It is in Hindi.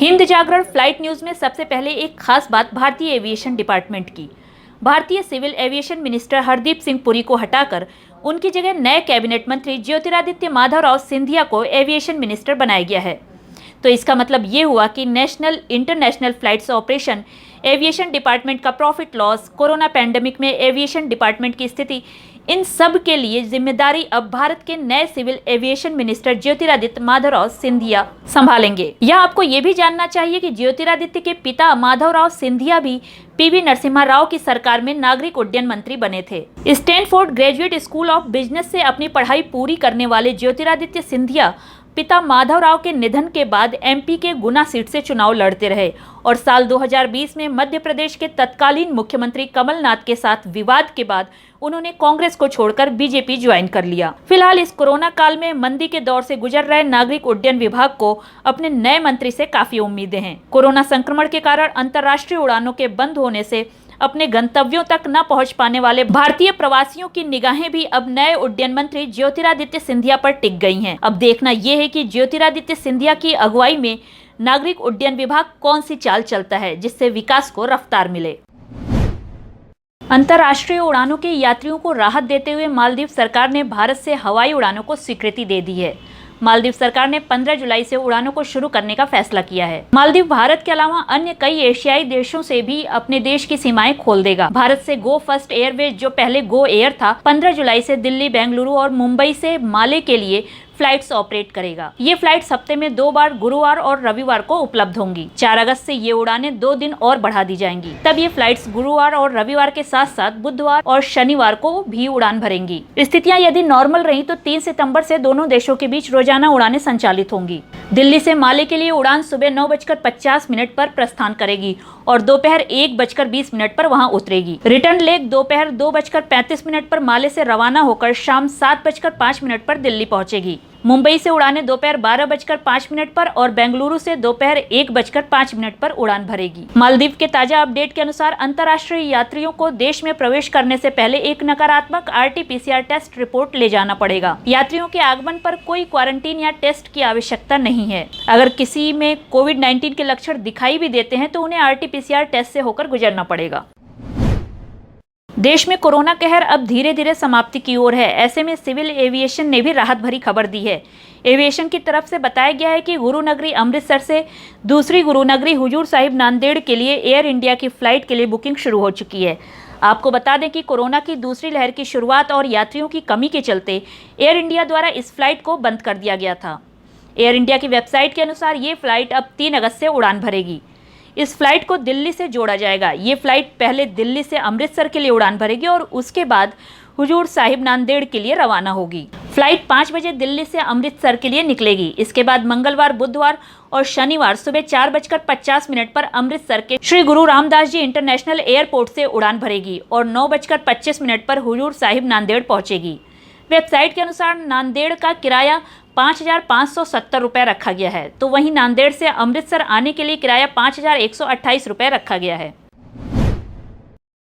हिंद जागरण फ्लाइट न्यूज में सबसे पहले एक खास बात भारतीय एविएशन डिपार्टमेंट की। भारतीय civil aviation minister Hardeep Singh Puri को हटाकर उनकी जगह नए कैबिनेट मंत्री ज्योतिरादित्य माधवराव सिंधिया को एविएशन मिनिस्टर बनाया गया है। तो इसका मतलब ये हुआ कि national international flights operation, aviation department का प्रॉफिट लॉस, कोरोना पैंडेमिक में एविएशन डिपार्टमेंट की स्थिति, इन सब के लिए जिम्मेदारी अब भारत के नए civil aviation minister Jyotiraditya Madhavrao Scindia संभालेंगे। यह आपको ये भी जानना चाहिए कि ज्योतिरादित्य के पिता माधवराव सिंधिया भी पीवी नरसिम्हा राव की सरकार में नागरिक उड्डयन मंत्री बने थे। Stanford graduate school of business से अपनी पढ़ाई पूरी करने वाले ज्योतिरादित्य सिंधिया पिता माधवराव के निधन के बाद एमपी के गुना सीट से चुनाव लड़ते रहे और साल 2020 में मध्य प्रदेश के तत्कालीन मुख्यमंत्री कमलनाथ के साथ विवाद के बाद उन्होंने कांग्रेस को छोड़कर बीजेपी ज्वाइन कर लिया। फिलहाल इस कोरोना काल में मंदी के दौर से गुजर रहे नागरिक उड्डयन विभाग को अपने नए मंत्री से काफी उम्मीदें हैं। कोरोना संक्रमण के कारण अंतर्राष्ट्रीय उड़ानों के बंद होने से अपने गंतव्यों तक न पहुंच पाने वाले भारतीय प्रवासियों की निगाहें भी अब नए उड्डयन मंत्री ज्योतिरादित्य सिंधिया पर टिक गई हैं। अब देखना यह है कि ज्योतिरादित्य सिंधिया की अगुवाई में नागरिक उड्डयन विभाग कौन सी चाल चलता है जिससे विकास को रफ्तार मिले। अंतर्राष्ट्रीय उड़ानों के यात्रियों को राहत देते हुए मालदीव सरकार ने भारत से हवाई उड़ानों को स्वीकृति दे दी है। मालदीव सरकार ने 15 जुलाई से उड़ानों को शुरू करने का फैसला किया है। मालदीव भारत के अलावा अन्य कई एशियाई देशों से भी अपने देश की सीमाएं खोल देगा। भारत से गो फर्स्ट एयरवेज, जो पहले गो एयर था, 15 जुलाई से दिल्ली, बेंगलुरु और मुंबई से माले के लिए फ्लाइट्स ऑपरेट करेगा। ये फ्लाइट्स हफ्ते में 2 बार गुरुवार और रविवार को उपलब्ध होंगी। 4 अगस्त से ये उड़ानें 2 दिन और बढ़ा दी जाएंगी। तब ये फ्लाइट्स गुरुवार और रविवार के साथ साथ बुधवार और शनिवार को भी उड़ान भरेंगी। स्थितियां यदि नॉर्मल रही तो 3 सितंबर से दोनों देशों के बीच रोजाना उड़ानें संचालित होंगी। दिल्ली से माले के लिए उड़ान सुबह 9:50 पर प्रस्थान करेगी और दोपहर 1:20 पर वहां उतरेगी। रिटर्न लेग दोपहर 2:35 पर माले से रवाना होकर शाम 7:05 पर दिल्ली पहुंचेगी। मुंबई से उड़ानें दोपहर 12:05 पर और बेंगलुरु से दोपहर 1:05 पर उड़ान भरेगी। मालदीव के ताजा अपडेट के अनुसार अंतर्राष्ट्रीय यात्रियों को देश में प्रवेश करने से पहले एक नकारात्मक RT-PCR टेस्ट रिपोर्ट ले जाना पड़ेगा। यात्रियों के आगमन पर कोई क्वारंटीन या टेस्ट की आवश्यकता नहीं है। अगर किसी में कोविड-19 के लक्षण दिखाई भी देते हैं तो उन्हें RT-PCR टेस्ट से होकर गुजरना पड़ेगा। देश में कोरोना कहर अब धीरे धीरे समाप्ति की ओर है। ऐसे में सिविल एविएशन ने भी राहत भरी खबर दी है। एविएशन की तरफ से बताया गया है कि गुरु नगरी अमृतसर से दूसरी गुरु नगरी हुजूर साहिब नांदेड़ के लिए एयर इंडिया की फ्लाइट के लिए बुकिंग शुरू हो चुकी है। आपको बता दें कि कोरोना की दूसरी लहर की शुरुआत और यात्रियों की कमी के चलते एयर इंडिया द्वारा इस फ्लाइट को बंद कर दिया गया था। एयर इंडिया की वेबसाइट के अनुसार ये फ्लाइट अब 3 अगस्त से उड़ान भरेगी। इस फ्लाइट को दिल्ली से जोड़ा जाएगा। ये फ्लाइट पहले दिल्ली से अमृतसर के लिए उड़ान भरेगी और उसके बाद हुजूर साहिब नांदेड़ के लिए रवाना होगी। फ्लाइट 5 बजे दिल्ली से अमृतसर के लिए निकलेगी। इसके बाद मंगलवार, बुधवार और शनिवार सुबह 4:50 पर अमृतसर के श्री गुरु रामदास जी इंटरनेशनल एयरपोर्ट से उड़ान भरेगी और 9:25 पर हुजूर साहिब नांदेड़ पहुंचेगी। वेबसाइट के अनुसार नांदेड़ का किराया 5,570 रुपये रखा गया है, तो वहीं नांदेड़ से अमृतसर आने के लिए किराया 5,128 रुपये रखा गया है।